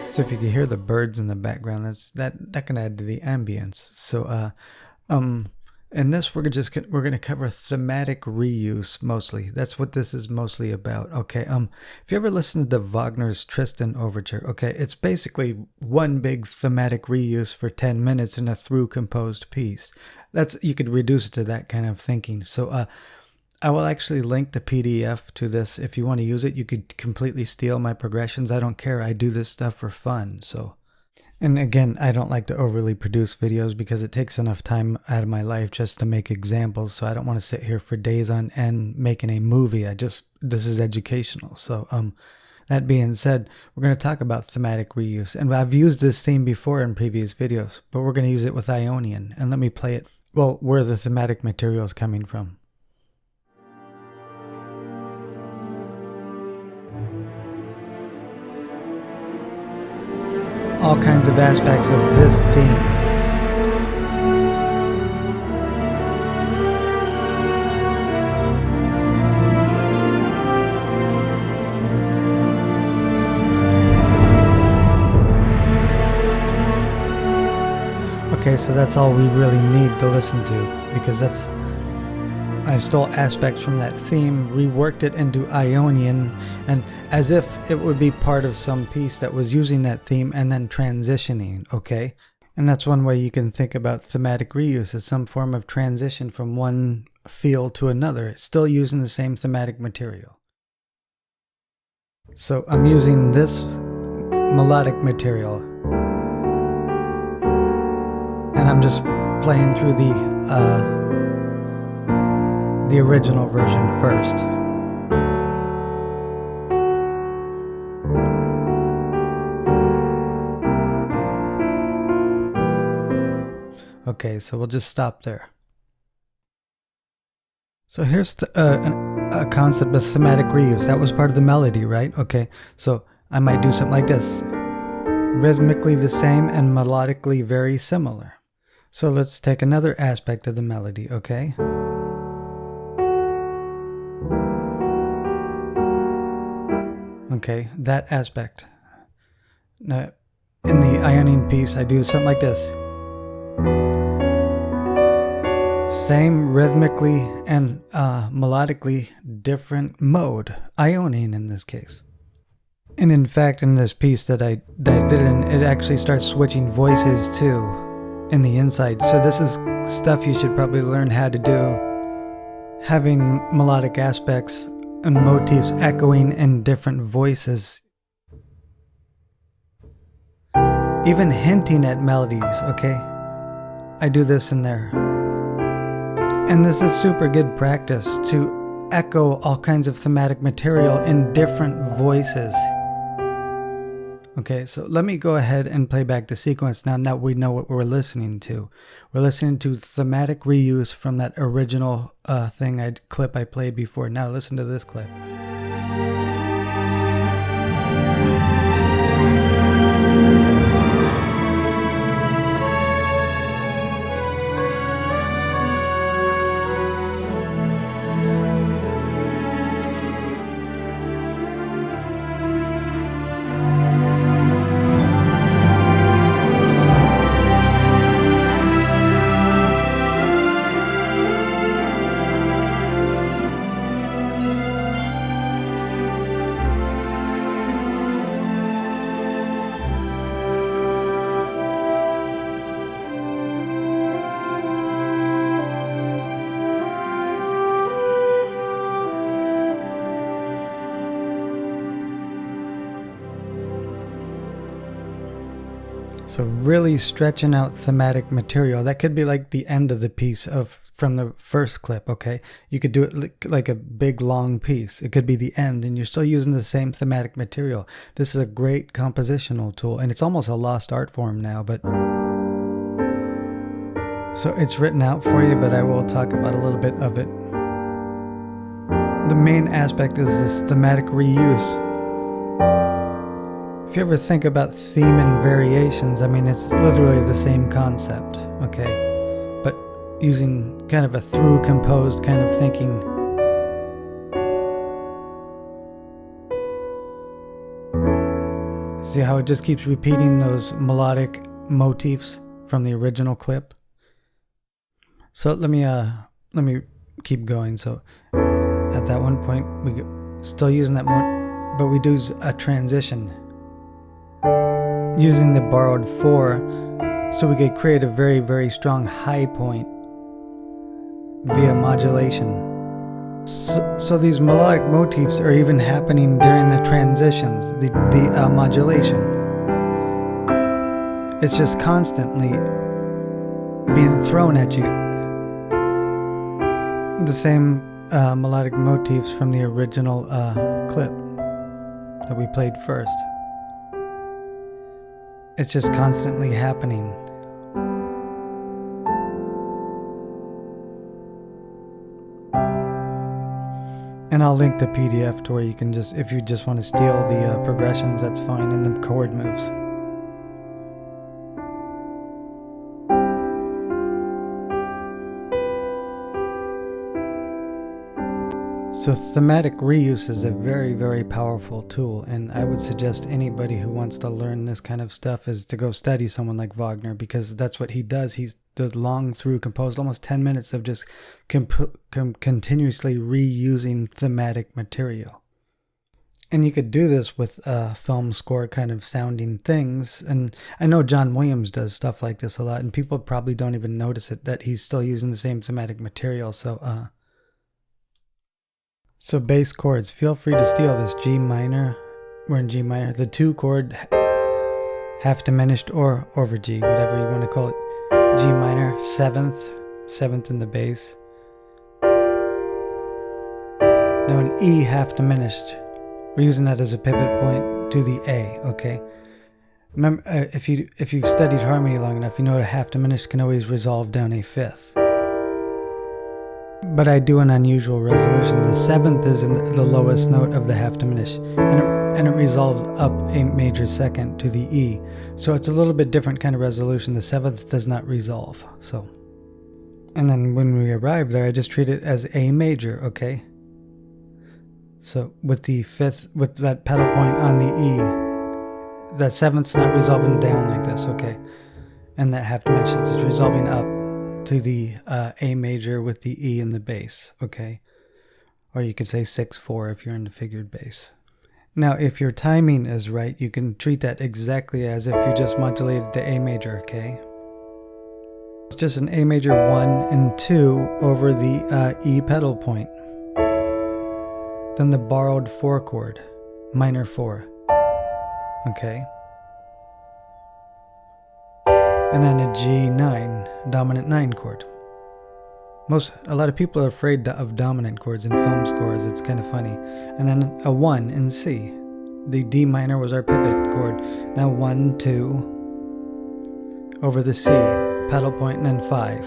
So if you can hear the birds in the background, that can add to the ambience. So in this we're gonna cover thematic reuse mostly. That's what this is mostly about. Okay. If you ever listened to Wagner's Tristan Overture, okay, it's basically one big thematic reuse for 10 minutes in a through composed piece. You could reduce it to that kind of thinking. So I will actually link the PDF to this. If you want to use it, you could completely steal my progressions. I don't care. I do this stuff for fun. So, and again, I don't like to overly produce videos because it takes enough time out of my life just to make examples. So I don't want to sit here for days on end making a movie. This is educational. So, that being said, we're going to talk about thematic reuse. And I've used this theme before in previous videos, but we're going to use it with Ionian. And let me play it. Well, where the thematic material is coming from. All kinds of aspects of this theme. Okay, so that's all we really need to listen to, because I stole aspects from that theme, reworked it into Ionian, and as if it would be part of some piece that was using that theme and then transitioning, okay? And that's one way you can think about thematic reuse, as some form of transition from one feel to another, still using the same thematic material. So I'm using this melodic material, and I'm just playing through the original version first. Okay, so we'll just stop there. So here's a concept of thematic reuse. That was part of the melody, right? Okay, so I might do something like this. Rhythmically the same and melodically very similar. So let's take another aspect of the melody, okay? Okay, that aspect. Now, in the Ionian piece, I do something like this. Same rhythmically and melodically different mode. Ionian in this case. And in fact, in this piece that I did, it actually starts switching voices too in the inside. So this is stuff you should probably learn how to do. Having melodic aspects and motifs echoing in different voices. Even hinting at melodies, okay? I do this in there. And this is super good practice to echo all kinds of thematic material in different voices. Okay, so let me go ahead and play back the sequence now that we know what we're listening to. We're listening to thematic reuse from that original clip I played before. Now listen to this clip. So really stretching out thematic material. That could be like the end of the piece from the first clip, okay? You could do it like a big long piece. It could be the end and you're still using the same thematic material. This is a great compositional tool and it's almost a lost art form now, but so it's written out for you, but I will talk about a little bit of it. The main aspect is this thematic reuse. If you ever think about theme and variations, I mean, it's literally the same concept. okay? But using kind of a through composed kind of thinking. See how it just keeps repeating those melodic motifs from the original clip? So let me keep going. So at that one point, we still using that more, but we do a transition using the borrowed 4, so we could create a very, very strong high point via modulation. So these melodic motifs are even happening during the transitions, the modulation. It's just constantly being thrown at you. The same melodic motifs from the original clip that we played first. It's just constantly happening. And I'll link the PDF to where you can just, if you just want to steal the progressions, that's fine, and the chord moves. So thematic reuse is a very, very powerful tool, and I would suggest anybody who wants to learn this kind of stuff is to go study someone like Wagner, because that's what he does. He's the long through composed almost 10 minutes of just continuously reusing thematic material. And you could do this with film score kind of sounding things. And I know John Williams does stuff like this a lot, and people probably don't even notice it, that he's still using the same thematic material. So bass chords, feel free to steal this. G minor, we're in G minor. The 2 chord, half diminished or over G, whatever you want to call it. G minor, 7th in the bass. Now an E half diminished, we're using that as a pivot point to the A, okay? Remember, if you've studied harmony long enough, you know a half diminished can always resolve down a 5th. But I do an unusual resolution. The 7th is in the lowest note of the half diminished, and it resolves up a major 2nd to the E. So it's a little bit different kind of resolution. The 7th does not resolve. So, and then when we arrive there, I just treat it as A major, okay? So with the 5th, with that pedal point on the E, that 7th's not resolving down like this, okay? And that half diminished is resolving up to the A major with the E in the bass, okay? Or you could say 6/4 if you're in the figured bass. Now, if your timing is right, you can treat that exactly as if you just modulated to A major, okay? It's just an A major 1 and 2 over the E pedal point. Then the borrowed 4 chord, minor 4, okay? And then a G9, dominant 9 chord. A lot of people are afraid of dominant chords in film scores. It's kind of funny. And then a 1 in C. The D minor was our pivot chord. Now 1, 2 over the C, pedal point, and then 5.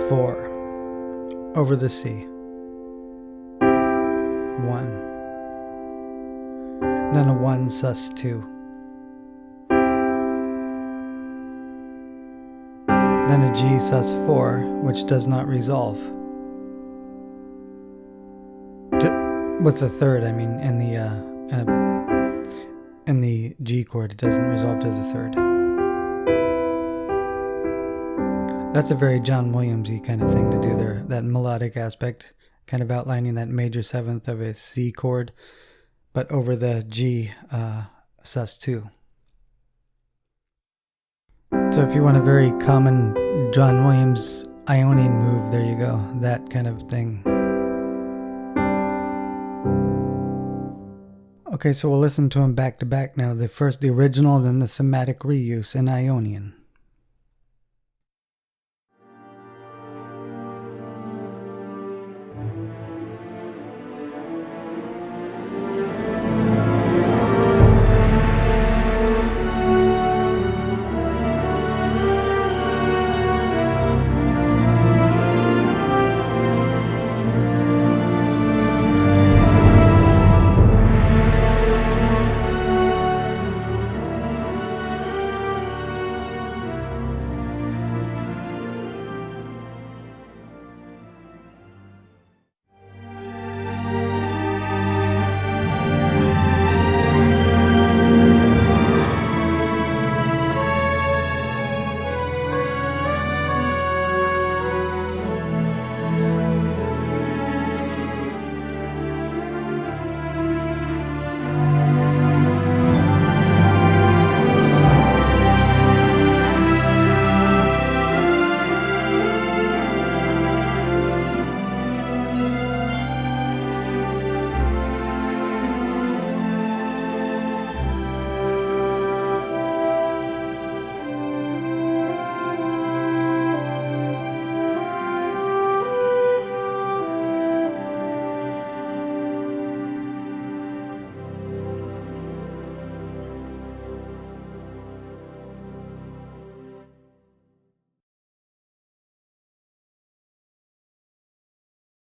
4 over the C. 1. Then a 1 sus 2. Then a G sus 4, which does not resolve. With the 3rd, I mean, in the G chord, it doesn't resolve to the 3rd. That's a very John Williams-y kind of thing to do there, that melodic aspect, kind of outlining that major 7th of a C chord, but over the G sus 2. So if you want a very common John Williams Ionian move, there you go, that kind of thing. Okay, so we'll listen to them back to back now. The original, then the thematic reuse in Ionian.